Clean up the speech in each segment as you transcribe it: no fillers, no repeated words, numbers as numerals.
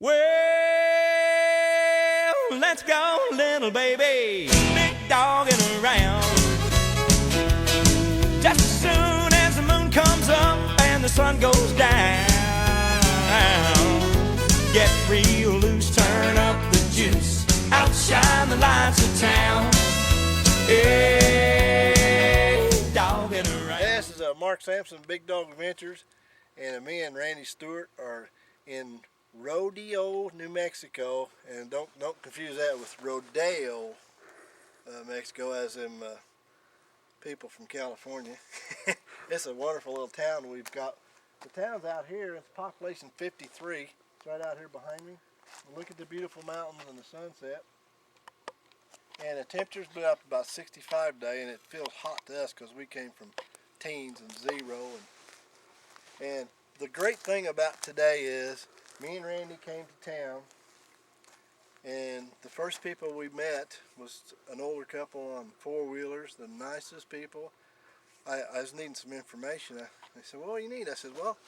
Well, let's go, little baby, big dogging around. Just as soon as the moon comes up and the sun goes down, get real loose, turn up the juice, outshine the lights of town. Hey, dogging around. This is Mark Sampson, Big Dog Adventures, and me and Randy Stewart are in Rodeo, New Mexico, and don't confuse that with Rodeo, Mexico, as in people from California. It's a wonderful little town we've got. The town's out here. It's population 53. It's right out here behind me. Look at the beautiful mountains and the sunset. And the temperature's been up about 65 today, and it feels hot to us because we came from teens and zero. And the great thing about today is me and Randy came to town, and the first people we met was an older couple on four-wheelers, the nicest people. I was needing some information. They said, well, what do you need? I said, well,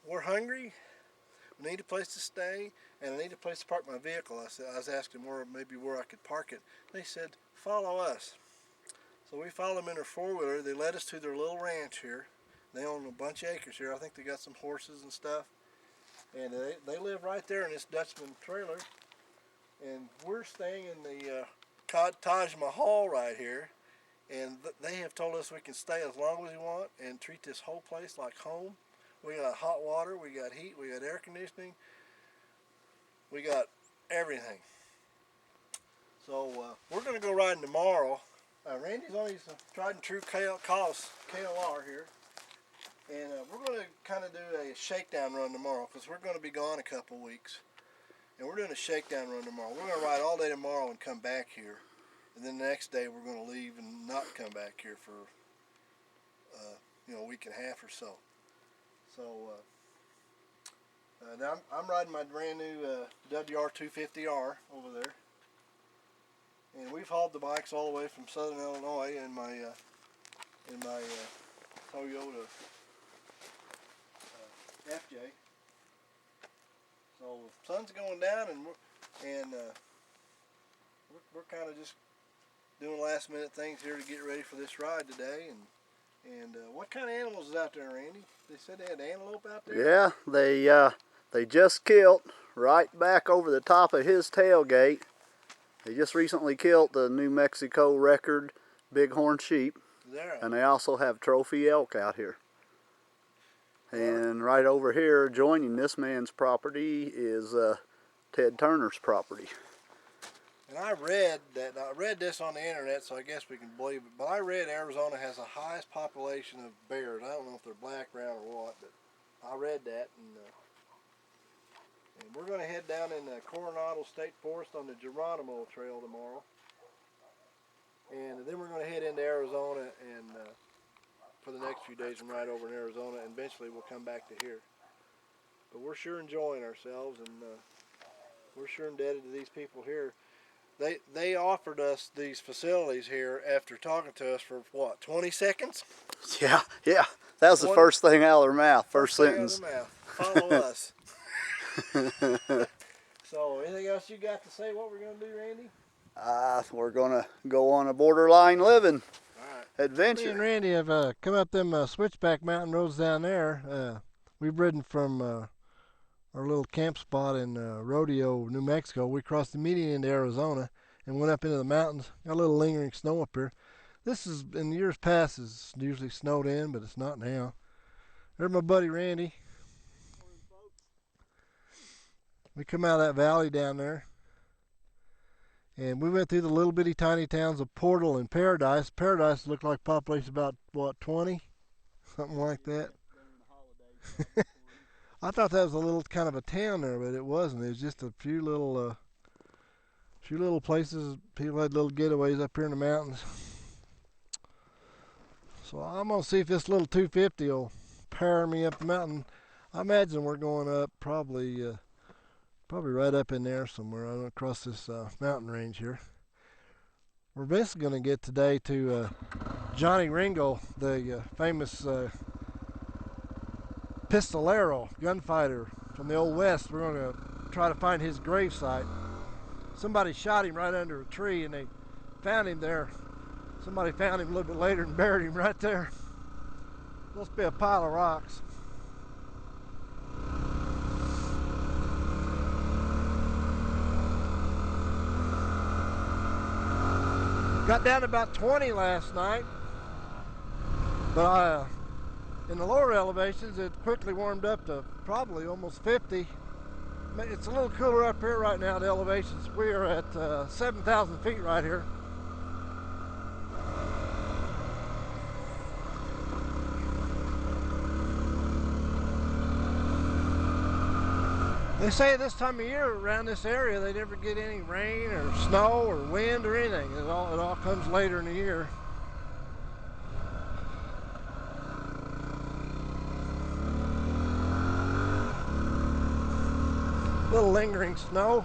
we're hungry, we need a place to stay, and I need a place to park my vehicle. I was asking where I could park it. They said, follow us. So we followed them in their four-wheeler. They led us to their little ranch here. They own a bunch of acres here. I think they got some horses and stuff. And they live right there in this Dutchman trailer. And we're staying in the Taj Mahal right here. And they have told us we can stay as long as we want and treat this whole place like home. We got hot water, we got heat, we got air conditioning. We got everything. So we're going to go riding tomorrow. Randy's on his tried and true KLR here. And we're going to kind of do a shakedown run tomorrow because we're going to be gone a couple weeks. And we're doing a shakedown run tomorrow. We're going to ride all day tomorrow and come back here. And then the next day we're going to leave and not come back here for a week and a half or so. So now I'm riding my brand new WR250R over there. And we've hauled the bikes all the way from Southern Illinois in my Toyota FJ. So the sun's going down, and we're kind of just doing last minute things here to get ready for this ride today. And what kind of animals is out there, Randy? They said they had antelope out there. Yeah, they just killed right back over the top of his tailgate. They just recently killed the New Mexico record bighorn sheep. And they also have trophy elk out here. And right over here, adjoining this man's property, is Ted Turner's property. And I read this on the internet, so I guess we can believe it. But I read Arizona has the highest population of bears. I don't know if they're black, brown, or what, but I read that. And we're going to head down in the Coronado State Forest on the Geronimo Trail tomorrow. And then we're going to head into Arizona and for the next few days and ride over in Arizona, and eventually we'll come back to here. But we're sure enjoying ourselves, and we're sure indebted to these people here. They offered us these facilities here after talking to us for what, 20 seconds? Yeah. That was the first thing out of their mouth, first sentence. Follow us. So, anything else you got to say what we're going to do, Randy? We're going to go on a borderline living adventure. Me and Randy have come up them switchback mountain roads down there. We've ridden from our little camp spot in Rodeo, New Mexico. We crossed the median into Arizona and went up into the mountains. Got a little lingering snow up here. This is, in years past, has usually snowed in, but it's not now. There's my buddy Randy. We come out of that valley down there. And we went through the little bitty tiny towns of Portal and Paradise. Paradise looked like population about, what, 20? Something like that. I thought that was a little kind of a town there, but it wasn't. It was just a few little places. People had little getaways up here in the mountains. So I'm going to see if this little 250 will power me up the mountain. I imagine we're going up probably right up in there somewhere across this mountain range here. We're basically going to get today to Johnny Ringo, the famous pistolero, gunfighter from the Old West. We're going to try to find his grave site. Somebody shot him right under a tree, and they found him there. Somebody found him a little bit later and buried him right there. Must be a pile of rocks. Got down to about 20 last night, but in the lower elevations it quickly warmed up to probably almost 50. It's a little cooler up here right now at elevations. We are at 7,000 feet right here. They say this time of year around this area they never get any rain or snow or wind or anything. It all comes later in the year. Little lingering snow.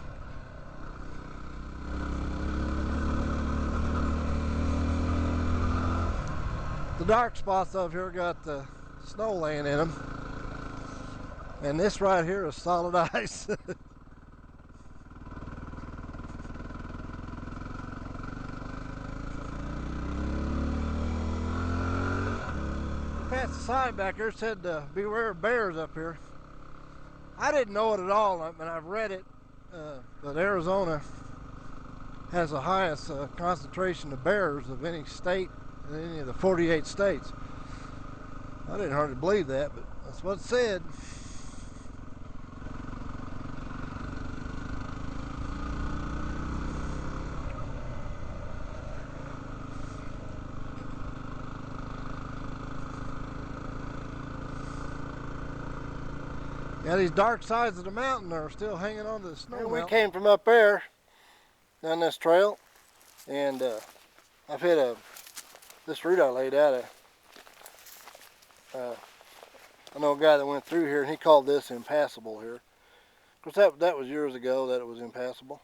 The dark spots up here got the snow laying in them. And this right here is solid ice. We passed a sign back here that said beware of bears up here. I didn't know it at all, and I've read it, but Arizona has the highest concentration of bears of any state in any of the 48 states. I didn't hardly believe that, but that's what it said. Yeah, these dark sides of the mountain are still hanging on to the snow. We came from up there down this trail, and I've hit this route I laid out. I know a guy that went through here, and he called this impassable here. Of course, that was years ago that it was impassable.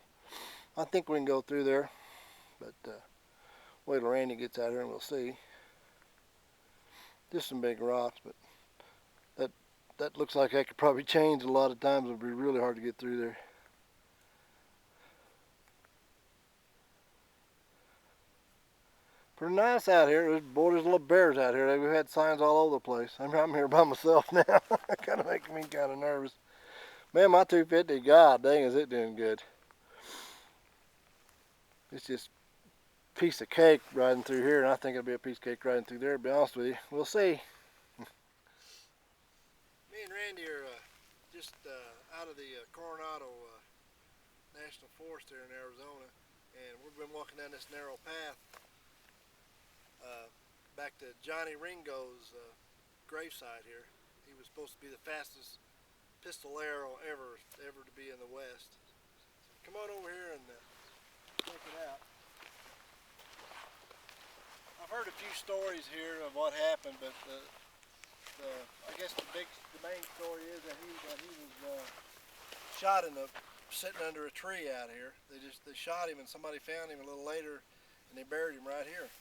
I think we can go through there, but wait till Randy gets out here and we'll see. Just some big rocks, but that looks like I could probably change a lot of times. It would be really hard to get through there. Pretty nice out here. Boy, there's little bears out here. We've had signs all over the place. I'm here by myself now. Kind of making me kind of nervous. Man, my 250, god dang, is it doing good. It's just a piece of cake riding through here, and I think it'll be a piece of cake riding through there, to be honest with you. We'll see. Me and Randy are just out of the Coronado National Forest here in Arizona, and we've been walking down this narrow path back to Johnny Ringo's gravesite here. He was supposed to be the fastest pistolero ever to be in the West. So come on over here and check it out. I've heard a few stories here of what happened, but I guess the main story is that he was shot sitting under a tree out here. They shot him, and somebody found him a little later, and they buried him right here.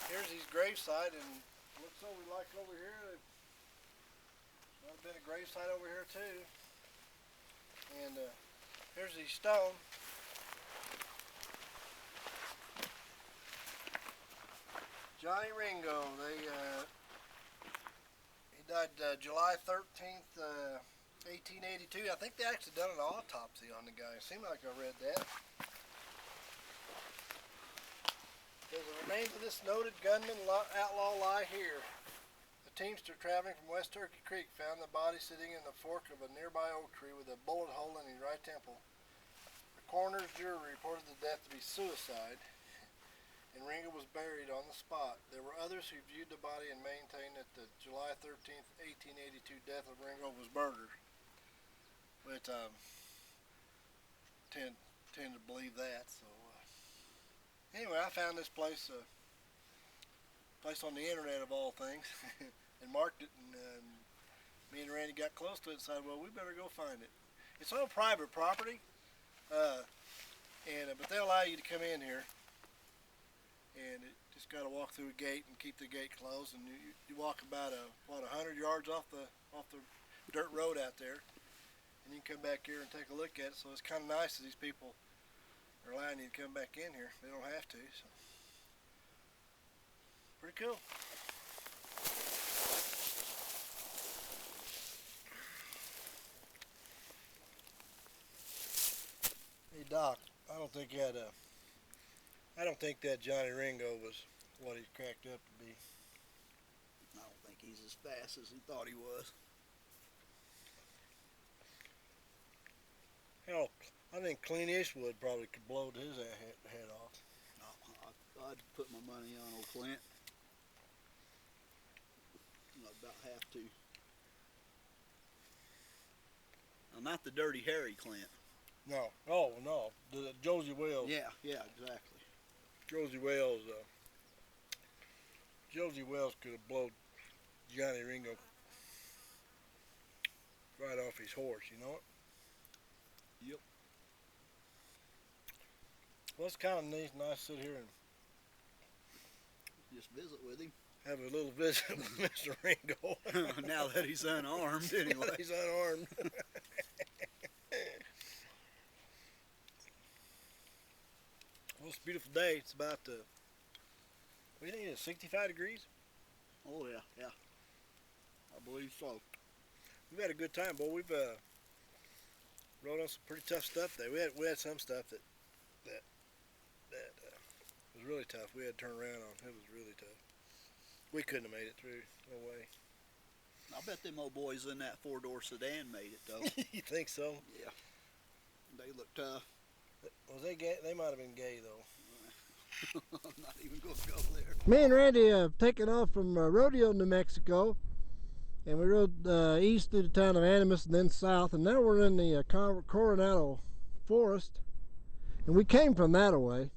Here's his gravesite, and looks over like over here. There might have been a gravesite over here too. And here's his stone. Johnny Ringo. He died July 13th, 1882. I think they actually done an autopsy on the guy. It seemed like I read that. The remains of this noted gunman outlaw lie here. A teamster traveling from West Turkey Creek found the body sitting in the fork of a nearby oak tree with a bullet hole in his right temple. The coroner's jury reported the death to be suicide, and Ringo was buried on the spot. There were others who viewed the body and maintained that the July 13th, 1882 death of Ringo was murder. But tend to believe that. So anyway, I found this place on the internet of all things, and marked it, and me and Randy got close to it and said, well, we better go find it. It's on private property. And but they allow you to come in here, and it just got to walk through a gate and keep the gate closed, and you walk about 100 yards off the dirt road out there, and you can come back here and take a look at it. So it's kind of nice that these people are allowing you to come back in here. They don't have to, so pretty cool. Hey Doc, I don't think that Johnny Ringo was what he's cracked up to be. I don't think he's as fast as he thought he was. Hell, I think Clint Eastwood probably could blow his head off. I'd put my money on old Clint. I'd about have to. Now, not the Dirty Harry Clint. No, oh no, the Josie Wales. Yeah, exactly. Josie Wales could have blown Johnny Ringo right off his horse, you know it? Yep. Well, it's kind of nice to sit here and just visit with him. Have a little visit with Mr. Ringo. Now that he's unarmed, anyway. He's unarmed. Well, it's a beautiful day. It's about, what do you think it is, 65 degrees? Oh, yeah. I believe so. We've had a good time, boy. We've rode on some pretty tough stuff today. We had some stuff that was really tough. We had to turn around on. It was really tough. We couldn't have made it through. No way. I bet them old boys in that four-door sedan made it, though. You think so? Yeah. They look tough. Was they gay? They might have been gay, though. I'm not even going to go there. Me and Randy have taken off from Rodeo, New Mexico, and we rode east through the town of Animas and then south, and now we're in the Coronado Forest, and we came from that away,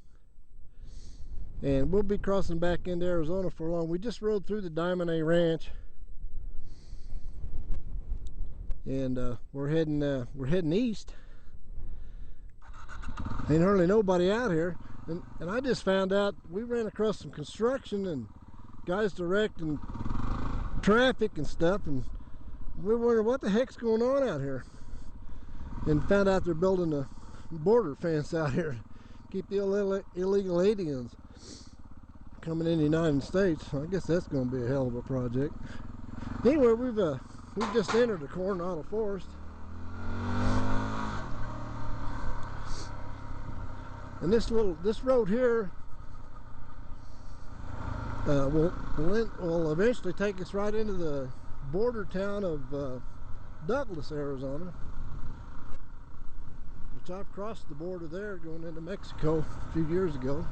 and we'll be crossing back into Arizona for long. We just rode through the Diamond A Ranch, and we're heading east. Ain't hardly nobody out here. And I just found out we ran across some construction and guys directing traffic and stuff, and we wondered what the heck's going on out here, and found out they're building a border fence out here to keep the illegal aliens coming in the United States. I guess that's going to be a hell of a project. Anyway, we've just entered the Coronado Forest. And this road here will eventually take us right into the border town of Douglas, Arizona, which I've crossed the border there going into Mexico a few years ago.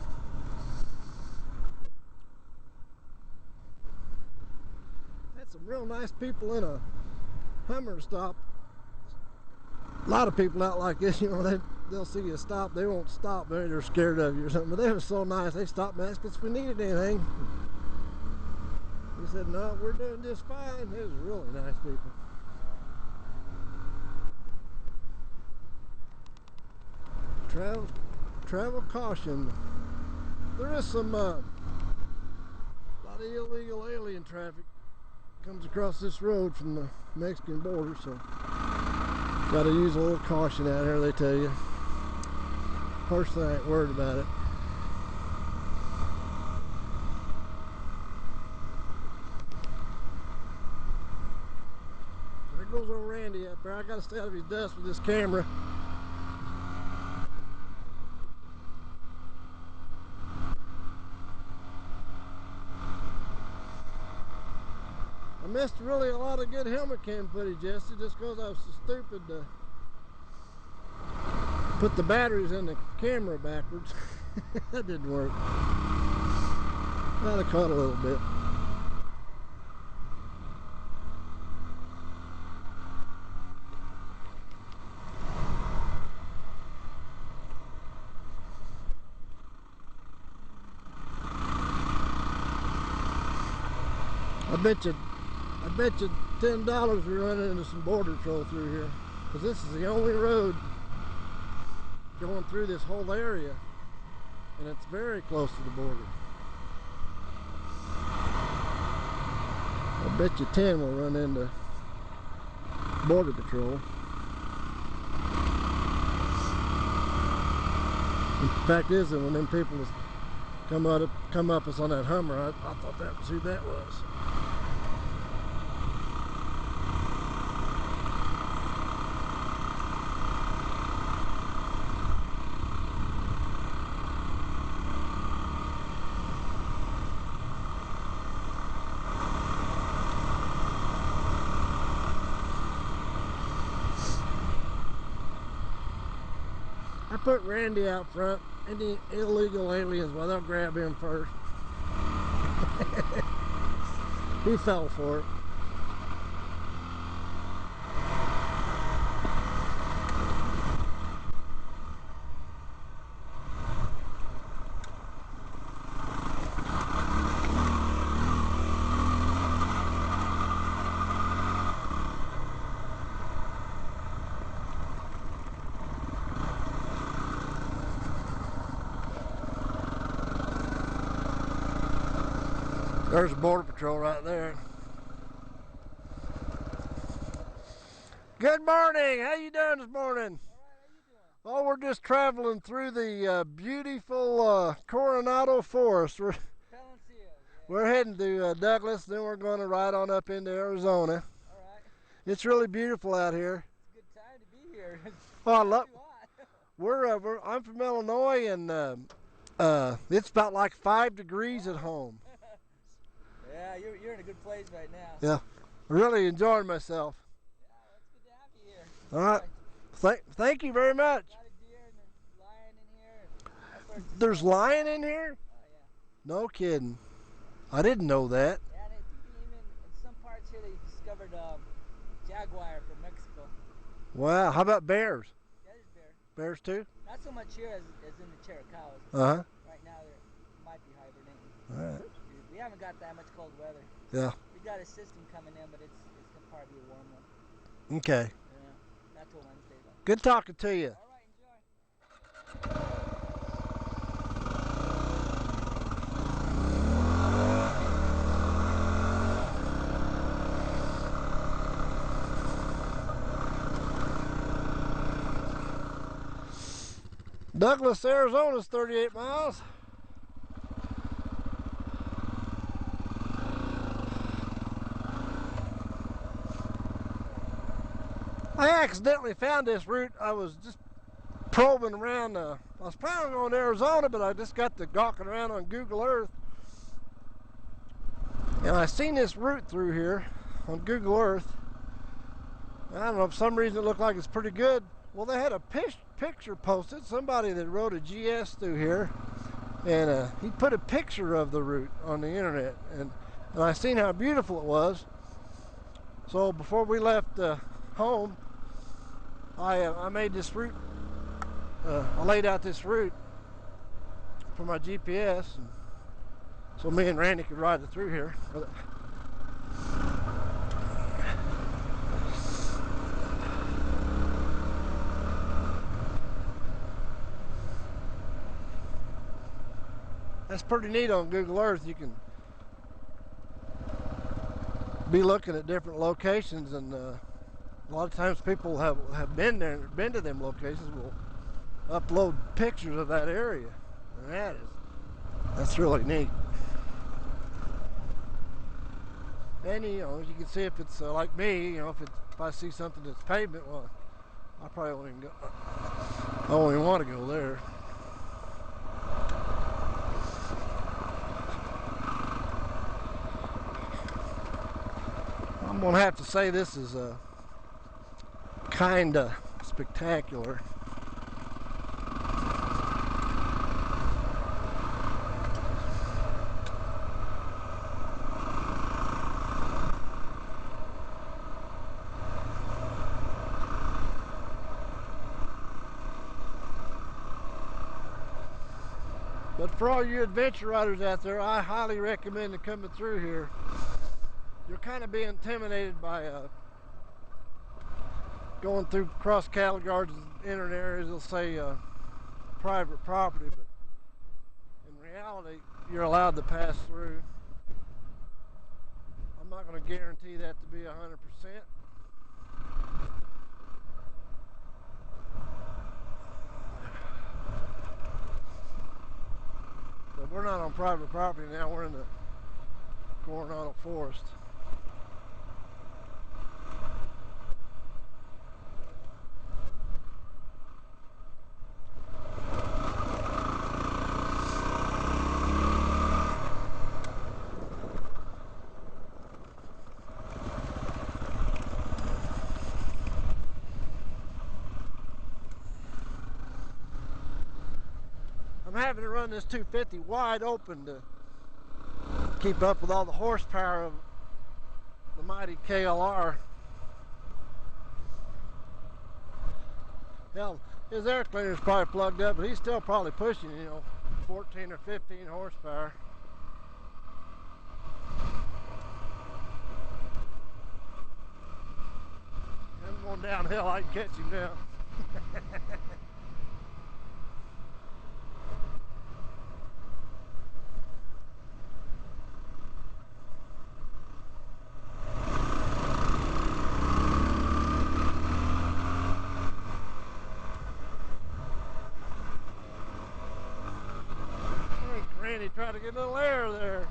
Had some real nice people in a Hummer stop. A lot of people out like this, you know, they'll see you stop, they won't stop, maybe they're scared of you or something, but they were so nice. They stopped and asked us if we needed anything. We said, no, we're doing just fine. They was really nice people. Travel caution. There is some lot of illegal alien traffic comes across this road from the Mexican border, so got to use a little caution out here, they tell you. Personally, I ain't worried about it. There goes old Randy up there. I got to stay out of his dust with this camera. I missed really a lot of good helmet cam footage yesterday just because I was so stupid to put the batteries in the camera backwards. That didn't work. I'd have caught a little bit. I bet you $10 we're running into some border patrol through here, because this is the only road going through this whole area, and it's very close to the border. I bet you 10 will run into Border Patrol. The fact is that when them people come up us on that Hummer, I thought that was who that was. I put Randy out front. Any illegal aliens, well, they'll grab him first. He fell for it. There's a Border Patrol right there. Good morning. How you doing this morning? All right, how you doing? Oh, we're just traveling through the beautiful Coronado Forest. We're heading to Douglas, then we're going to ride on up into Arizona. All right. It's really beautiful out here. It's a good time to be here. Oh, I love. I'm from Illinois, and it's about like 5 degrees at home. Yeah, you're in a good place right now. Yeah, really enjoying myself. Yeah, it's good to have you here. All right, thank you very much. A lot of deer and there's lion in here. There's lion in here? Oh yeah. No kidding. I didn't know that. Yeah, and even in some parts here they discovered jaguar from Mexico. Wow, how about bears? Yeah, there's bear. Bears too? Not so much here as in the Chiricahuas. Uh-huh. Right now they might be hibernating. All right. We haven't got that much cold weather. Yeah. We got a system coming in, but it's gonna probably be a warm one. Okay. Yeah. Not till Wednesday though. Good talking to you. All right, enjoy. Douglas, Arizona's 38 miles. I accidentally found this route. I was just probing around. I was planning on going to Arizona, but I just got to gawking around on Google Earth. And I seen this route through here on Google Earth. I don't know, for some reason it looked like it's pretty good. Well, they had a picture posted, somebody that wrote a GS through here, and he put a picture of the route on the internet, and I seen how beautiful it was. So before we left home, I made this route. I laid out this route for my GPS, and so me and Randy could ride it through here. That's pretty neat on Google Earth. You can be looking at different locations, and a lot of times people have been there, been to them locations, will upload pictures of that area, and that's really neat. And you know, you can see if it's like me, you know, if I see something that's pavement, well, I probably won't even go. I won't even want to go there. I'm gonna have to say this is kinda spectacular. But for all you adventure riders out there, I highly recommend coming through here. You're kind of being intimidated by going through cross cattle guards in internet areas. They'll say private property, but in reality, you're allowed to pass through. I'm not going to guarantee that to be 100%. But we're not on private property now, we're in the Coronado Forest. I'm having to run this 250 wide open to keep up with all the horsepower of the mighty KLR. Hell, his air cleaner's probably plugged up, but he's still probably pushing, 14 or 15 horsepower. I'm going downhill, I can catch him now. Randy tried to get a little air there.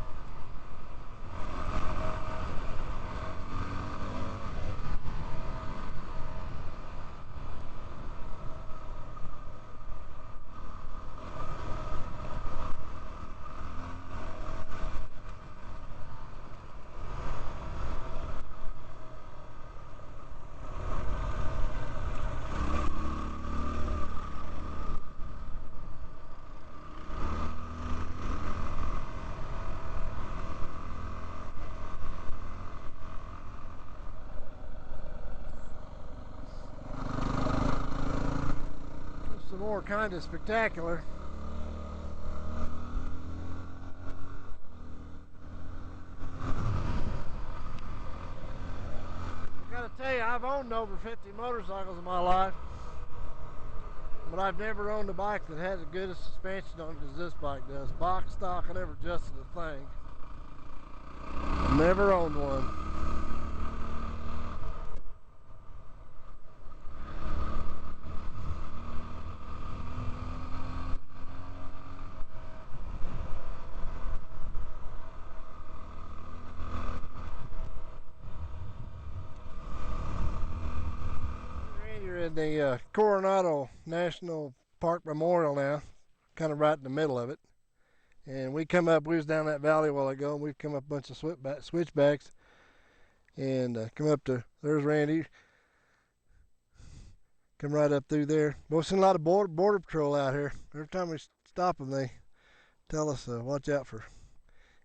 Some more kind of spectacular. I gotta tell you, I've owned over 50 motorcycles in my life, but I've never owned a bike that had as good a suspension on it as this bike does. Box stock, I never adjusted a thing. Never owned one. You're in the Coronado National Park Memorial now, kind of right in the middle of it. And we was down that valley a while ago, and we've come up a bunch of switchbacks, and come up to, there's Randy. Come right up through there. We've seen a lot of border patrol out here. Every time we stop them, they tell us to watch out for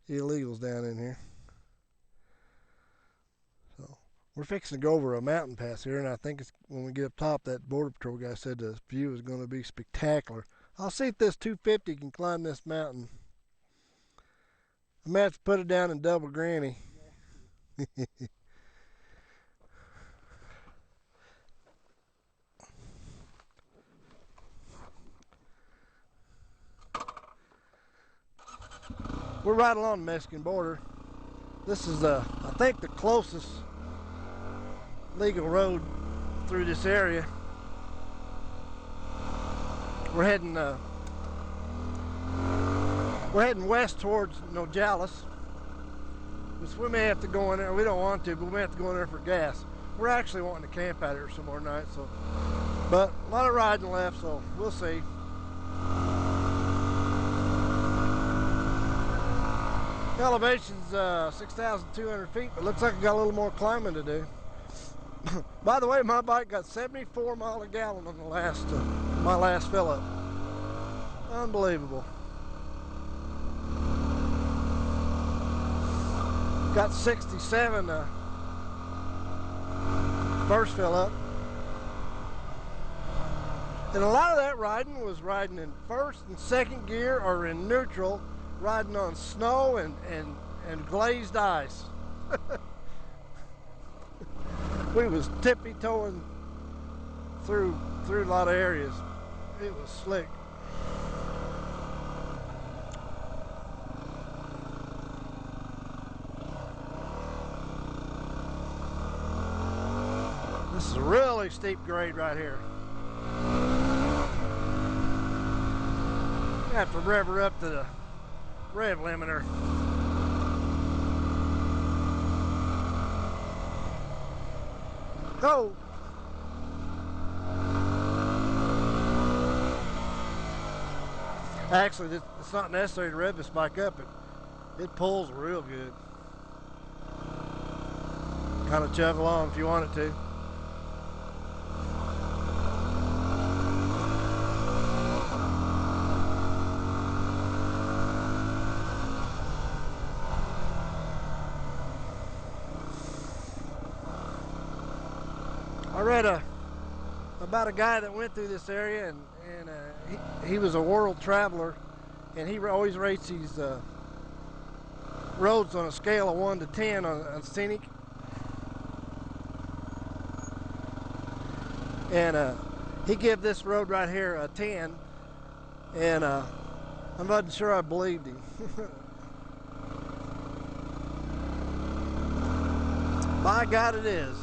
illegals down in here. So we're fixing to go over a mountain pass here, and I think it's when we get up top, that border patrol guy said the view is going to be spectacular. I'll see if this 250 can climb this mountain. I might have to put it down in double granny. We're right along the Mexican border. This is, I think, the closest legal road through this area. We're heading west towards Nogales, which we may have to go in there. We don't want to, but we may have to go in there for gas. We're actually wanting to camp out here some more nights, so. But a lot of riding left, so we'll see. The elevation's 6,200 feet, but looks like I got a little more climbing to do. By the way, my bike got 74 miles a gallon on the my last fill up. Unbelievable. Got 67 first fill up. And a lot of that riding was riding in first and second gear or in neutral, riding on snow and glazed ice. We was tippy-toeing through a lot of areas. It was slick. This is a really steep grade right here. I have to rev her up to the rev limiter. Go! Actually, it's not necessary to rev this bike up. It pulls real good. Kind of chug along if you want it to. I read about a guy that went through this area, and he was a world traveler, and he always rates these roads on a scale of 1 to 10 on scenic. And he gave this road right here a 10, and I wasn't sure I believed him. By God, it is.